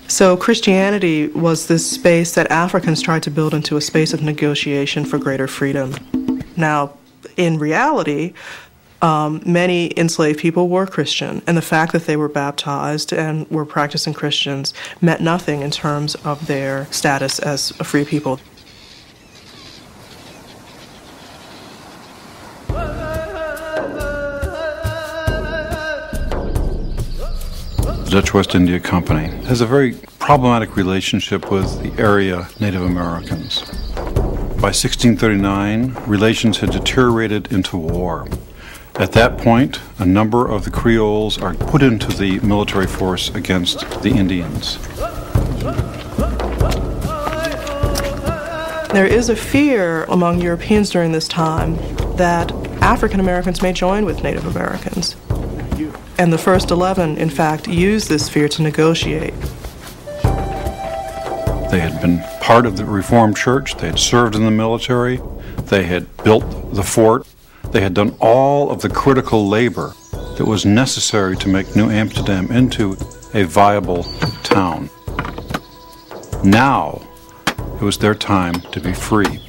So Christianity was this space that Africans tried to build into a space of negotiation for greater freedom. Now, in reality, many enslaved people were Christian, and the fact that they were baptized and were practicing Christians meant nothing in terms of their status as a free people. The Dutch West India Company has a very problematic relationship with the area Native Americans. By 1639, relations had deteriorated into war. At that point, a number of the Creoles are put into the military force against the Indians. There is a fear among Europeans during this time that African Americans may join with Native Americans. And the First 11, in fact, used this fear to negotiate. They had been part of the Reformed Church, they had served in the military, they had built the fort, they had done all of the critical labor that was necessary to make New Amsterdam into a viable town. Now, it was their time to be free.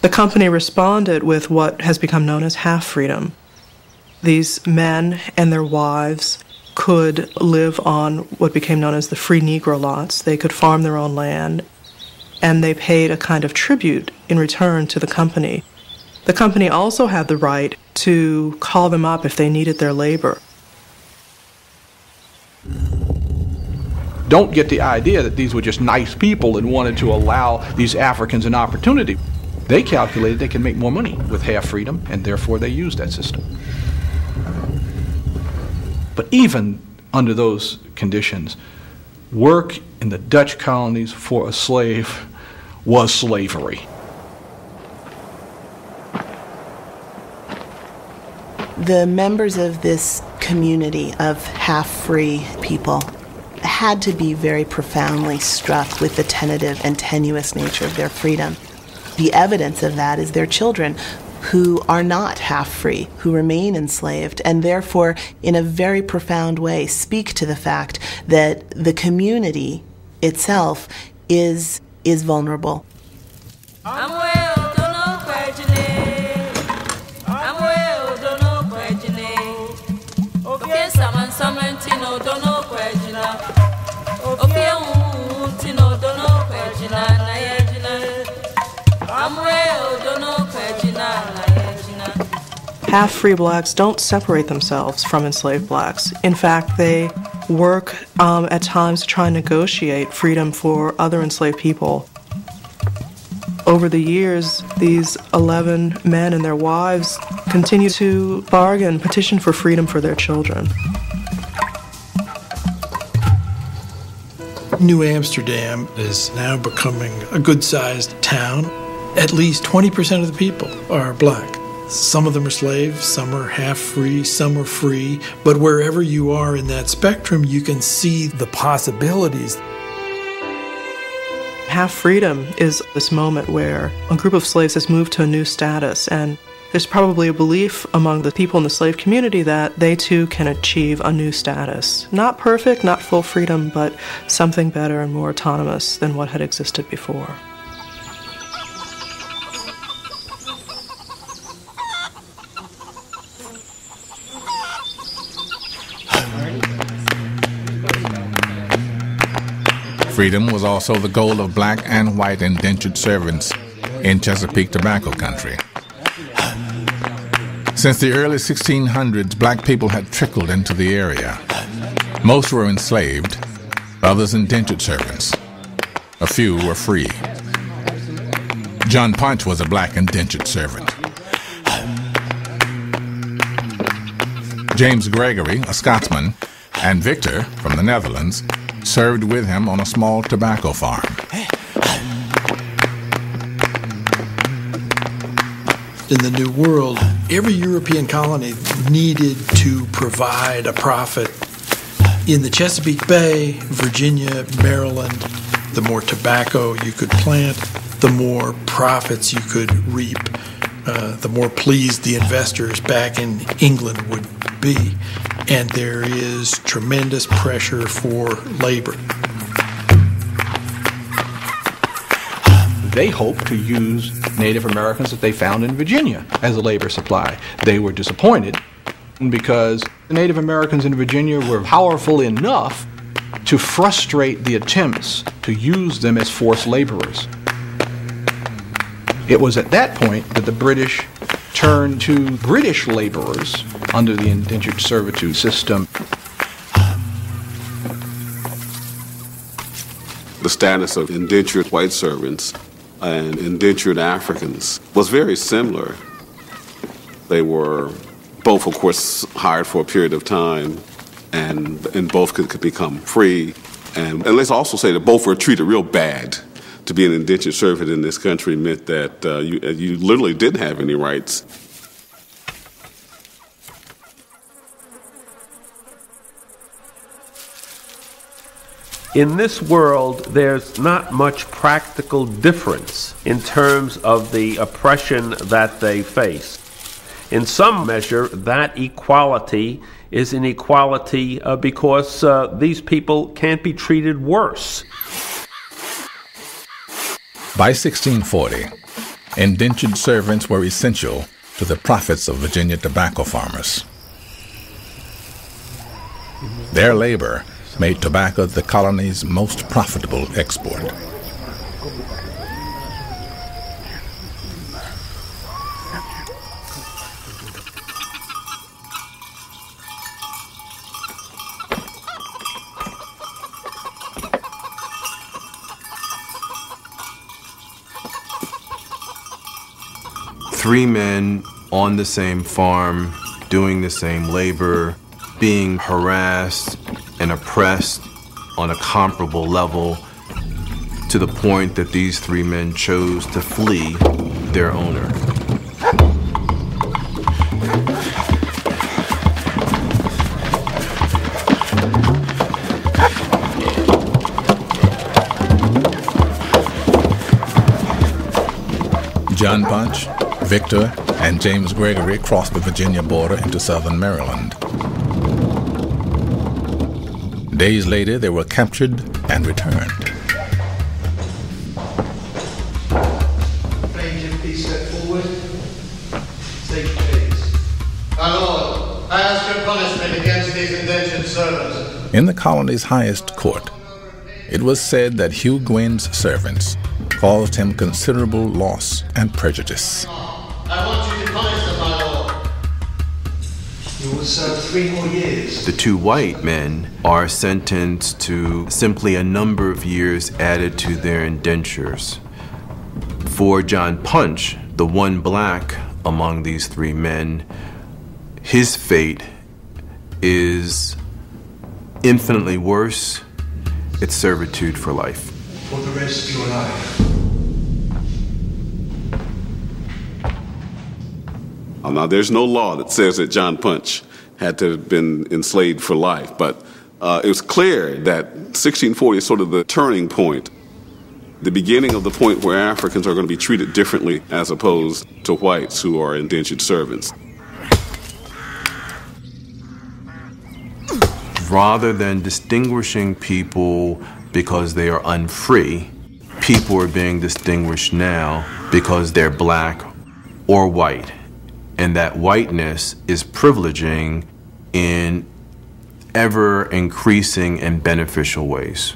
The company responded with what has become known as half-freedom. These men and their wives could live on what became known as the free Negro lots. They could farm their own land, and they paid a kind of tribute in return to the company. The company also had the right to call them up if they needed their labor. Don't get the idea that these were just nice people and wanted to allow these Africans an opportunity. They calculated they could make more money with half freedom, and therefore they used that system. But even under those conditions, work in the Dutch colonies for a slave was slavery. The members of this community of half-free people had to be very profoundly struck with the tentative and tenuous nature of their freedom. The evidence of that is their children, who are not half-free, who remain enslaved, and therefore, in a very profound way, speak to the fact that the community itself is vulnerable. Half-free blacks don't separate themselves from enslaved blacks. In fact, they work at times to try and negotiate freedom for other enslaved people. Over the years, these 11 men and their wives continue to bargain, petition for freedom for their children. New Amsterdam is now becoming a good-sized town. At least 20% of the people are black. Some of them are slaves, some are half-free, some are free, but wherever you are in that spectrum, you can see the possibilities. Half-freedom is this moment where a group of slaves has moved to a new status, and there's probably a belief among the people in the slave community that they too can achieve a new status. Not perfect, not full freedom, but something better and more autonomous than what had existed before. Freedom was also the goal of black and white indentured servants in Chesapeake Tobacco Country. Since the early 1600s, black people had trickled into the area. Most were enslaved, others indentured servants. A few were free. John Punch was a black indentured servant. James Gregory, a Scotsman, and Victor, from the Netherlands, served with him on a small tobacco farm. In the New World, every European colony needed to provide a profit. In the Chesapeake Bay, Virginia, Maryland, the more tobacco you could plant, the more profits you could reap, the more pleased the investors back in England would be. and there is tremendous pressure for labor. They hoped to use Native Americans that they found in Virginia as a labor supply. They were disappointed because the Native Americans in Virginia were powerful enough to frustrate the attempts to use them as forced laborers. It was at that point that the British turned to British laborers under the indentured servitude system. The status of indentured white servants and indentured Africans was very similar. They were both, of course, hired for a period of time, and both could become free. And let's also say that both were treated real bad. To be an indentured servant in this country meant that you literally didn't have any rights. In this world, there's not much practical difference in terms of the oppression that they face. In some measure, that equality is an equality because these people can't be treated worse. By 1640, indentured servants were essential to the profits of Virginia tobacco farmers. Their labor made tobacco the colony's most profitable export. Three men on the same farm, doing the same labor, being harassed and oppressed on a comparable level, to the point that these three men chose to flee their owner. John Punch, Victor, and James Gregory crossed the Virginia border into southern Maryland. Days later, they were captured and returned. Plaintiff, please step forward. State please. My lord, I ask your punishment against these indentured servants. In the colony's highest court, it was said that Hugh Gwyn's servants caused him considerable loss and prejudice. I want you to punish them, my lord. You will serve 3 more years. The two white men are sentenced to simply a number of years added to their indentures. For John Punch, the one black among these three men, his fate is infinitely worse. It's servitude for life. For the rest of your life. Now, there's no law that says that John Punch had to have been enslaved for life, but it was clear that 1640 is sort of the turning point, the beginning of the point where Africans are going to be treated differently as opposed to whites who are indentured servants. Rather than distinguishing people because they are unfree, people are being distinguished now because they're black or white. And that whiteness is privileging in ever increasing and beneficial ways.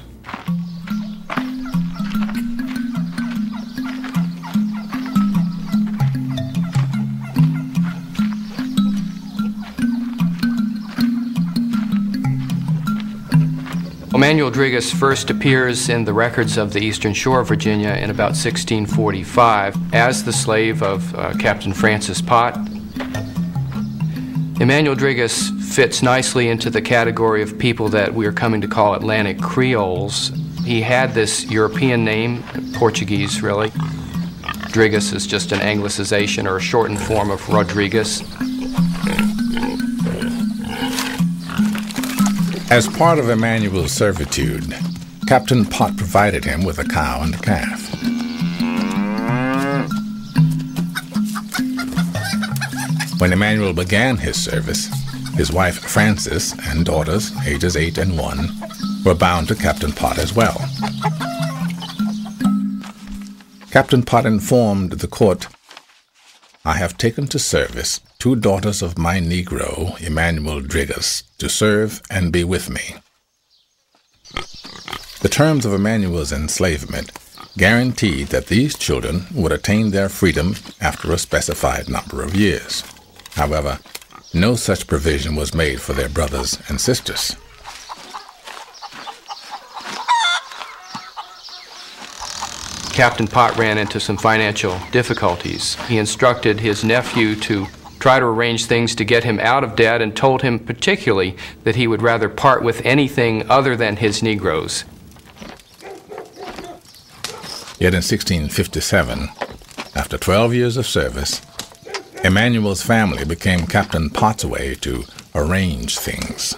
Emanuel Drigas first appears in the records of the Eastern Shore of Virginia in about 1645 as the slave of Captain Francis Pott. Emanuel Drigas fits nicely into the category of people that we are coming to call Atlantic Creoles. He had this European name, Portuguese really. Drigas is just an anglicization or a shortened form of Rodriguez. As part of Emanuel's servitude, Captain Pott provided him with a cow and a calf. When Emanuel began his service, His wife Frances and daughters, ages 8 and 1, were bound to Captain Pott as well. Captain Pott informed the court, "I have taken to service 2 daughters of my Negro, Emmanuel Driggers, to serve and be with me." The terms of Emmanuel's enslavement guaranteed that these children would attain their freedom after a specified number of years. However, no such provision was made for their brothers and sisters. Captain Pott ran into some financial difficulties. He instructed his nephew to try to arrange things to get him out of debt and told him particularly that he would rather part with anything other than his Negroes. Yet in 1657, after 12 years of service, Emmanuel's family became Captain Pott's way to arrange things.